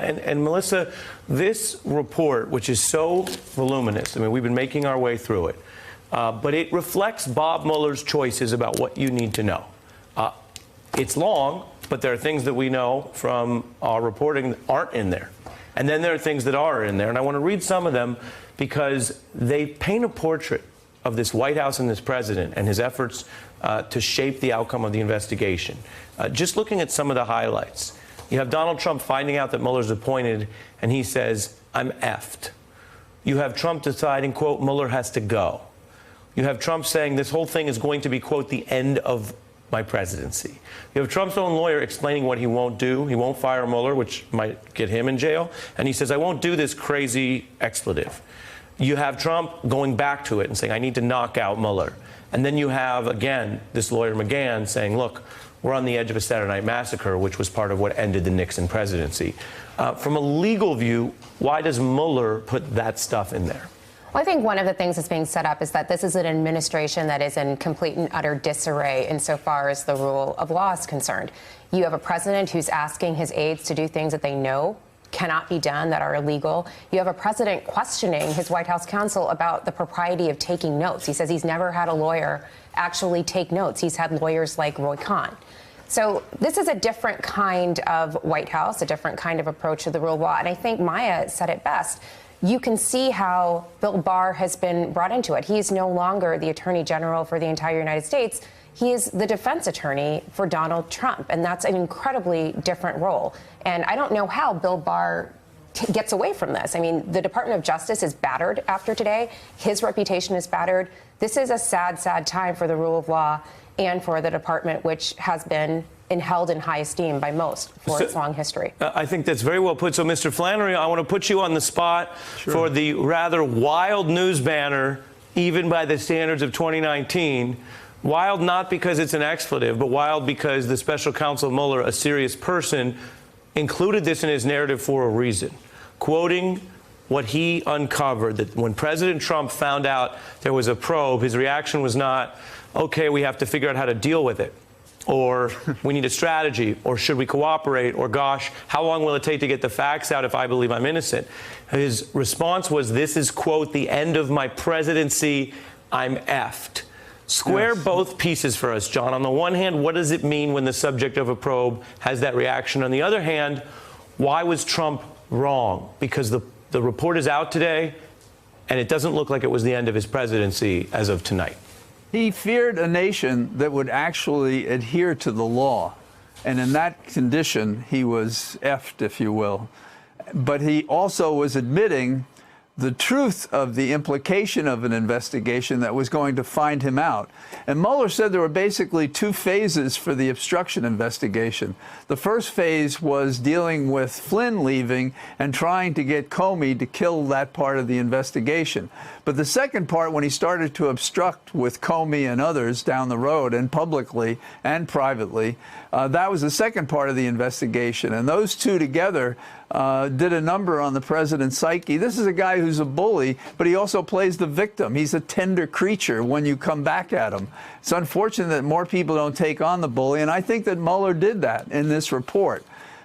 And Melissa, this report, which is so voluminous, I mean, we've been making our way through it, but it reflects Bob Mueller's choices about what you need to know. It's long, but there are things that we know from our reporting that aren't in there. And then there are things that are in there. And I want to read some of them because they paint a portrait of this White House and this president and his efforts to shape the outcome of the investigation. Just looking at some of the highlights, you have Donald Trump finding out that Mueller's appointed, and he says, "I'm effed." You have Trump deciding, quote, Mueller has to go. You have Trump saying this whole thing is going to be, quote, the end of my presidency. You have Trump's own lawyer explaining what he won't do. He won't fire Mueller, which might get him in jail. And he says, I won't do this crazy expletive. You have Trump going back to it and saying, I need to knock out Mueller. And then you have, again, this lawyer McGahn saying, look, we're on the edge of a Saturday Night Massacre, which was part of what ended the Nixon presidency. From a legal view, why does Mueller put that stuff in there? Well, I think one of the things that's being set up is that this is an administration that is in complete and utter disarray insofar as the rule of law is concerned. You have a president who's asking his aides to do things that they know cannot be done, that are illegal. You have a president questioning his White House counsel about the propriety of taking notes. He says he's never had a lawyer actually take notes. He's had lawyers like Roy Cohn. So this is a different kind of White House, a different kind of approach to the rule of law. And I think Maya said it best. You can see how Bill Barr has been brought into it. He's no longer the Attorney General for the entire United States. He is the defense attorney for Donald Trump, and that's an incredibly different role. And I don't know how Bill Barr gets away from this. I mean, the Department of Justice is battered after today. His reputation is battered. This is a sad, sad time for the rule of law and for the department, which has been held in high esteem by most for its long history. I think that's very well put. So, Mr. Flannery, I want to put you on the spot for the rather wild news banner, even by the standards of 2019. Wild not because it's an expletive, but wild because the special counsel Mueller, a serious person, included this in his narrative for a reason. Quoting what he uncovered, that when President Trump found out there was a probe, his reaction was not, okay, we have to figure out how to deal with it, or we need a strategy, or should we cooperate, or gosh, how long will it take to get the facts out if I believe I'm innocent? His response was, this is, quote, the end of my presidency, I'm effed. Square both pieces for us, John. On the one hand, what does it mean when the subject of a probe has that reaction? On the other hand, why was Trump wrong? Because the report is out today, and it doesn't look like it was the end of his presidency as of tonight. He feared a nation that would actually adhere to the law. And in that condition, he was effed, if you will. But he also was admitting the truth of the implication of an investigation that was going to find him out. And Mueller said there were basically two phases for the obstruction investigation. The first phase was dealing with Flynn leaving and trying to get Comey to kill that part of the investigation. But the second part, when he started to obstruct with Comey and others down the road, and publicly and privately, that was the second part of the investigation. And those two together did a number on the president's psyche. This is a guy who's a bully, but he also plays the victim. He's a tender creature when you come back at him. It's unfortunate that more people don't take on the bully, and I think that Mueller did that in this report.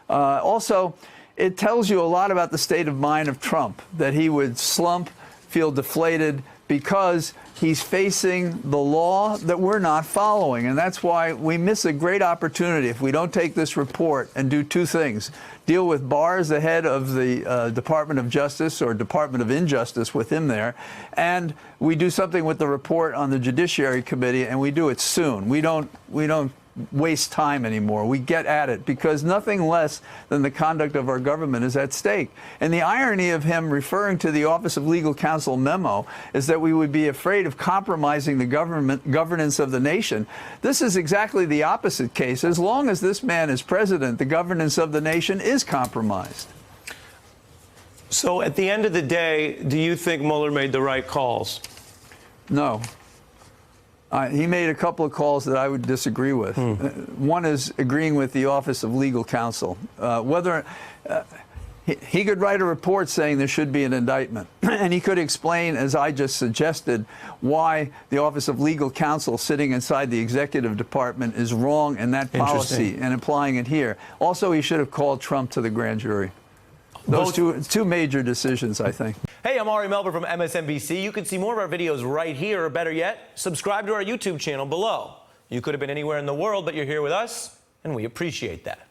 Also, it tells you a lot about the state of mind of Trump, that he would slump, feel deflated, because he's facing the law that we're not following. And that's why we miss a great opportunity if we don't take this report and do two things. Deal with Barr as the head of the Department of Justice, or Department of Injustice with him there, and we do something with the report on the Judiciary Committee, and we do it soon. We don't waste time anymore. We get at it, because nothing less than the conduct of our government is at stake. And the irony of him referring to the Office of Legal Counsel memo is that we would be afraid of compromising the governance of the nation. This is exactly the opposite case. As long as this man is president, the governance of the nation is compromised. So at the end of the day, do you think Mueller made the right calls? No. He made a couple of calls that I would disagree with. One is agreeing with the Office of Legal Counsel. He could write a report saying there should be an indictment, and he could explain, as I just suggested, why the Office of Legal Counsel sitting inside the executive department is wrong in that policy and applying it here. Also, he should have called Trump to the grand jury. Those Both- two major decisions, I think. Hey, I'm Ari Melber from MSNBC. You can see more of our videos right here, or better yet, subscribe to our YouTube channel below. You could have been anywhere in the world, but you're here with us, and we appreciate that.